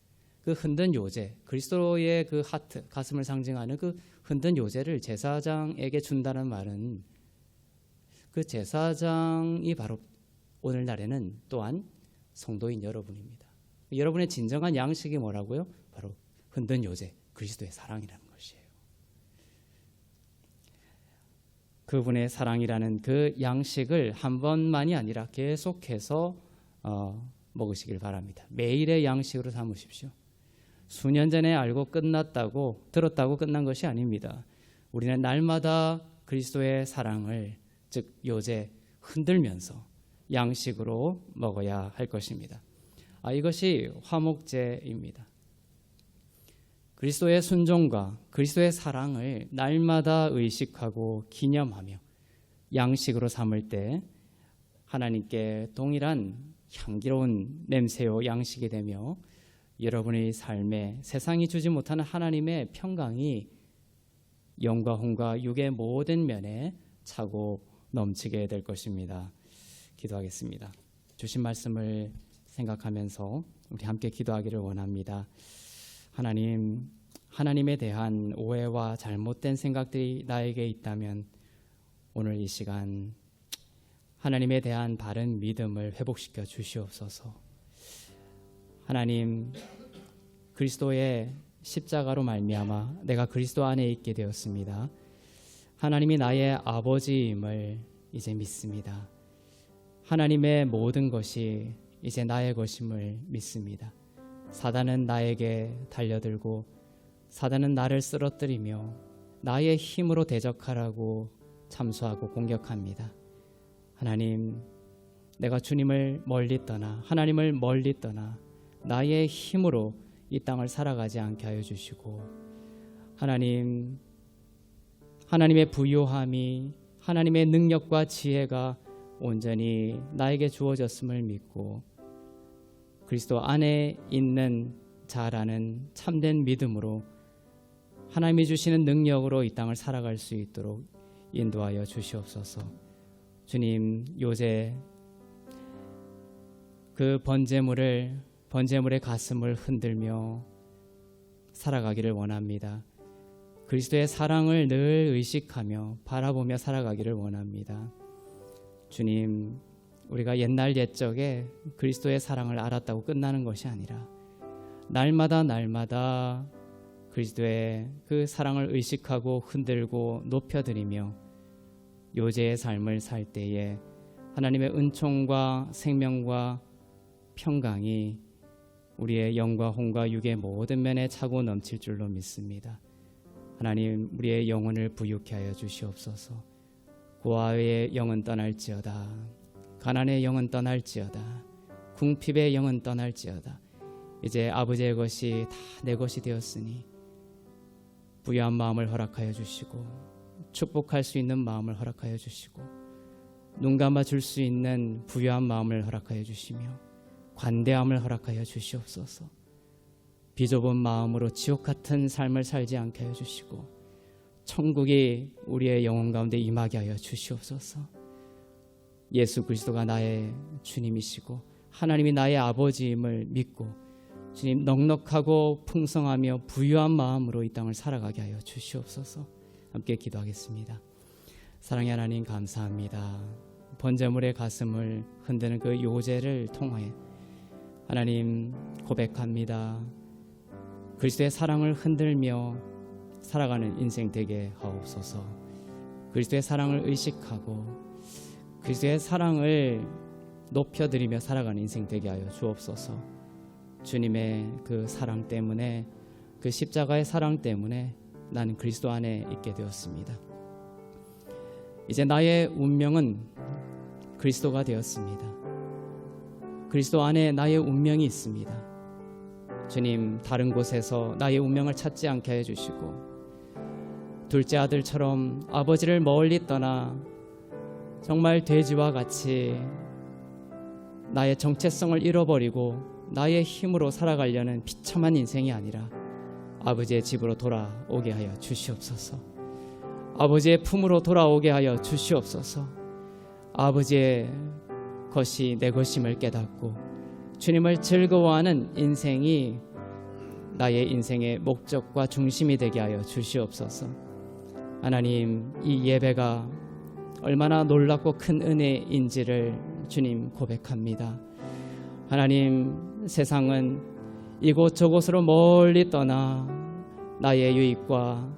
그 흔든 요제, 그리스도의 그 하트, 가슴을 상징하는 그 흔든 요제를 제사장에게 준다는 말은 그 제사장이 바로 오늘날에는 또한 성도인 여러분입니다. 여러분의 진정한 양식이 뭐라고요? 바로 흔든 요제, 그리스도의 사랑이라는 것이에요. 그분의 사랑이라는 그 양식을 한 번만이 아니라 계속해서 먹으시길 바랍니다. 매일의 양식으로 삼으십시오. 수년 전에 알고 들었다고 끝난 것이 아닙니다. 우리는 날마다 그리스도의 사랑을 즉 요제 흔들면서 양식으로 먹어야 할 것입니다. 이것이 화목제입니다. 그리스도의 순종과 그리스도의 사랑을 날마다 의식하고 기념하며 양식으로 삼을 때 하나님께 동일한 향기로운 냄새요 양식이 되며 여러분의 삶에 세상이 주지 못하는 하나님의 평강이 영과 혼과 육의 모든 면에 차고 넘치게 될 것입니다. 기도하겠습니다. 주신 말씀을 생각하면서 우리 함께 기도하기를 원합니다. 하나님에 대한 오해와 잘못된 생각들이 나에게 있다면 오늘 이 시간 하나님에 대한 바른 믿음을 회복시켜 주시옵소서. 하나님, 그리스도의 십자가로 말미암아 내가 그리스도 안에 있게 되었습니다. 하나님이 나의 아버지임을 이제 믿습니다. 하나님의 모든 것이 이제 나의 것임을 믿습니다. 사단은 나에게 달려들고 사단은 나를 쓰러뜨리며 나의 힘으로 대적하라고 참수하고 공격합니다. 하나님, 내가 주님을 멀리 떠나 하나님을 멀리 떠나 나의 힘으로 이 땅을 살아가지 않게 하여 주시고 하나님의 부요함이 하나님의 능력과 지혜가 온전히 나에게 주어졌음을 믿고 그리스도 안에 있는 자라는 참된 믿음으로 하나님이 주시는 능력으로 이 땅을 살아갈 수 있도록 인도하여 주시옵소서. 주님, 요새 그 번제물의 가슴을 흔들며 살아가기를 원합니다. 그리스도의 사랑을 늘 의식하며 바라보며 살아가기를 원합니다. 주님, 우리가 옛날 옛적에 그리스도의 사랑을 알았다고 끝나는 것이 아니라 날마다 그리스도의 그 사랑을 의식하고 흔들고 높여드리며 요제의 삶을 살 때에 하나님의 은총과 생명과 평강이 우리의 영과 혼과 육의 모든 면에 차고 넘칠 줄로 믿습니다. 하나님, 우리의 영혼을 부유케 하여 주시옵소서. 고아의 영은 떠날지어다, 가난의 영은 떠날지어다, 궁핍의 영은 떠날지어다. 이제 아버지의 것이 다 내 것이 되었으니 부유한 마음을 허락하여 주시고 축복할 수 있는 마음을 허락하여 주시고 눈 감아 줄 수 있는 부유한 마음을 허락하여 주시며 관대함을 허락하여 주시옵소서. 비좁은 마음으로 지옥 같은 삶을 살지 않게 하여 주시고 천국이 우리의 영혼 가운데 임하게 하여 주시옵소서. 예수 그리스도가 나의 주님이시고 하나님이 나의 아버지임을 믿고 주님, 넉넉하고 풍성하며 부유한 마음으로 이 땅을 살아가게 하여 주시옵소서. 함께 기도하겠습니다. 사랑의 하나님, 감사합니다. 번제물의 가슴을 흔드는 그 요제를 통해 하나님 고백합니다. 그리스도의 사랑을 흔들며 살아가는 인생 되게 하옵소서. 그리스도의 사랑을 의식하고 그리스도의 사랑을 높여드리며 살아가는 인생 되게 하여 주옵소서. 주님의 그 사랑 때문에, 그 십자가의 사랑 때문에 나는 그리스도 안에 있게 되었습니다. 이제 나의 운명은 그리스도가 되었습니다. 그리스도 안에 나의 운명이 있습니다. 주님, 다른 곳에서 나의 운명을 찾지 않게 해주시고 둘째 아들처럼 아버지를 멀리 떠나 정말 돼지와 같이 나의 정체성을 잃어버리고 나의 힘으로 살아가려는 비참한 인생이 아니라 아버지의 집으로 돌아오게 하여 주시옵소서. 아버지의 품으로 돌아오게 하여 주시옵소서. 아버지의 것이 내 것임을 깨닫고 주님을 즐거워하는 인생이 나의 인생의 목적과 중심이 되게 하여 주시옵소서. 하나님, 이 예배가 얼마나 놀랍고 큰 은혜인지를 주님 고백합니다. 하나님, 세상은 이곳저곳으로 멀리 떠나 나의 유익과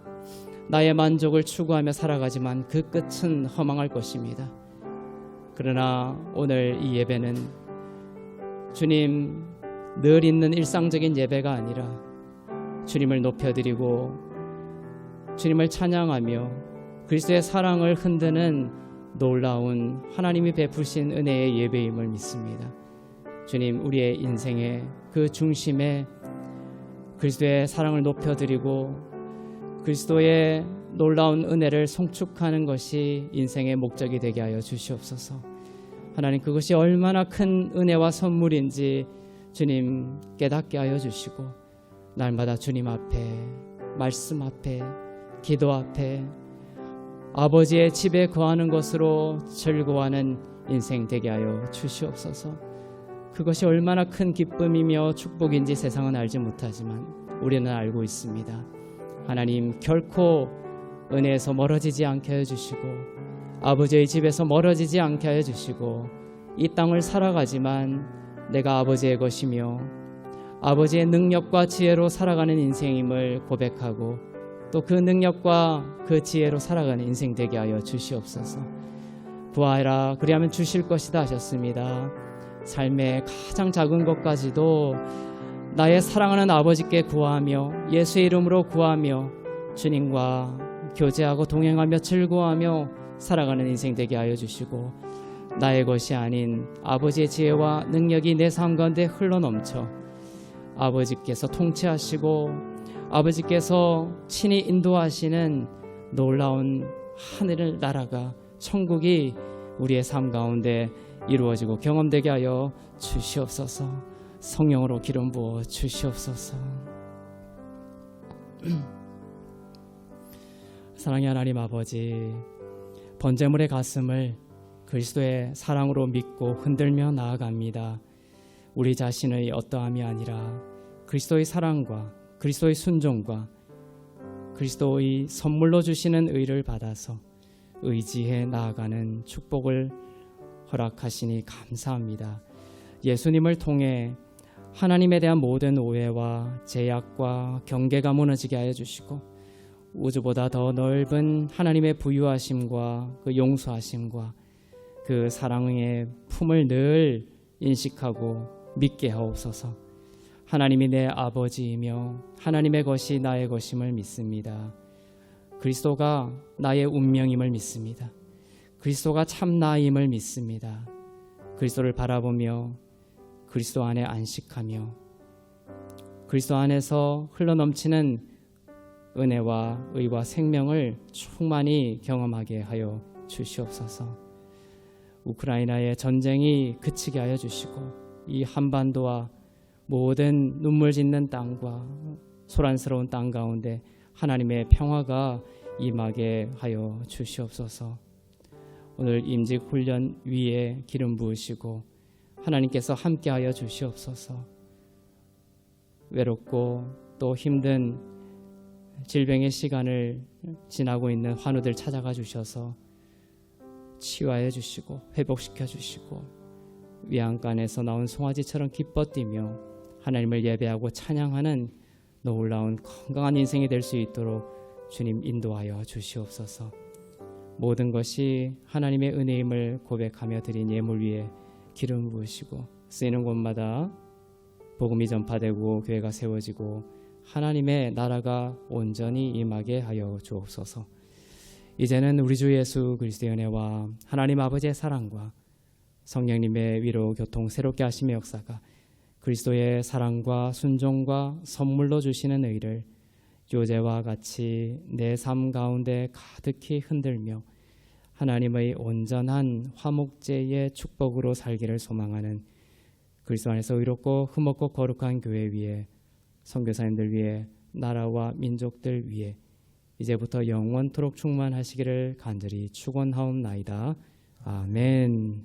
나의 만족을 추구하며 살아가지만 그 끝은 허망할 것입니다. 그러나 오늘 이 예배는 주님, 늘 있는 일상적인 예배가 아니라 주님을 높여드리고 주님을 찬양하며 그리스도의 사랑을 흔드는 놀라운 하나님이 베푸신 은혜의 예배임을 믿습니다. 주님, 우리의 인생의 그 중심에 그리스도의 사랑을 높여드리고 그리스도의 놀라운 은혜를 송축하는 것이 인생의 목적이 되게 하여 주시옵소서. 하나님, 그것이 얼마나 큰 은혜와 선물인지 주님 깨닫게 하여 주시고 날마다 주님 앞에, 말씀 앞에, 기도 앞에 아버지의 집에 거하는 것으로 즐거워하는 인생 되게 하여 주시옵소서. 그것이 얼마나 큰 기쁨이며 축복인지 세상은 알지 못하지만 우리는 알고 있습니다. 하나님, 결코 은혜에서 멀어지지 않게 하여 주시고 아버지의 집에서 멀어지지 않게 하여 주시고 이 땅을 살아가지만 내가 아버지의 것이며 아버지의 능력과 지혜로 살아가는 인생임을 고백하고 또 그 능력과 그 지혜로 살아가는 인생 되게 하여 주시옵소서. 구하라 그리하면 주실 것이다 하셨습니다. 삶의 가장 작은 것까지도 나의 사랑하는 아버지께 구하며 예수의 이름으로 구하며 주님과 교제하고 동행하며 즐거워하며 살아가는 인생 되게 하여 주시고 나의 것이 아닌 아버지의 지혜와 능력이 내 삶 가운데 흘러넘쳐 아버지께서 통치하시고 아버지께서 친히 인도하시는 놀라운 하늘 나라가, 천국이 우리의 삶 가운데 이루어지고 경험되게 하여 주시옵소서. 성령으로 기름 부어 주시옵소서. 사랑의 하나님 아버지, 번제물의 가슴을 그리스도의 사랑으로 믿고 흔들며 나아갑니다. 우리 자신의 어떠함이 아니라 그리스도의 사랑과 그리스도의 순종과 그리스도의 선물로 주시는 의를 받아서 의지해 나아가는 축복을 허락하시니 감사합니다. 예수님을 통해 하나님에 대한 모든 오해와 제약과 경계가 무너지게 하여 주시고 우주보다 더 넓은 하나님의 부유하심과 그 용서하심과 그 사랑의 품을 늘 인식하고 믿게 하옵소서. 하나님이 내 아버지이며 하나님의 것이 나의 것임을 믿습니다. 그리스도가 나의 운명임을 믿습니다. 그리스도가 참 나임을 믿습니다. 그리스도를 바라보며 그리스도 안에 안식하며 그리스도 안에서 흘러넘치는 은혜와 의와 생명을 충만히 경험하게 하여 주시옵소서. 우크라이나의 전쟁이 그치게 하여 주시고 이 한반도와 모든 눈물 짓는 땅과 소란스러운 땅 가운데 하나님의 평화가 임하게 하여 주시옵소서. 오늘 임직 훈련 위에 기름 부으시고 하나님께서 함께하여 주시옵소서. 외롭고 또 힘든 질병의 시간을 지나고 있는 환우들 찾아가 주셔서 치유하여 주시고 회복시켜 주시고 위안간에서 나온 송아지처럼 기뻐 뛰며 하나님을 예배하고 찬양하는 놀라운 건강한 인생이 될 수 있도록 주님 인도하여 주시옵소서. 모든 것이 하나님의 은혜임을 고백하며 드린 예물 위에 기름 부으시고 쓰이는 곳마다 복음이 전파되고 교회가 세워지고 하나님의 나라가 온전히 임하게 하여 주옵소서. 이제는 우리 주 예수 그리스도의 은혜와 하나님 아버지의 사랑과 성령님의 위로 교통 새롭게 하심의 역사가 그리스도의 사랑과 순종과 선물로 주시는 의를 요제와 같이 내 삶 가운데 가득히 흔들며 하나님의 온전한 화목제의 축복으로 살기를 소망하는 그리스도 안에서 의롭고 흠없고 거룩한 교회 위에 선교사님들 위에 나라와 민족들 위에 이제부터 영원토록 충만하시기를 간절히 축원하옵나이다. 아멘.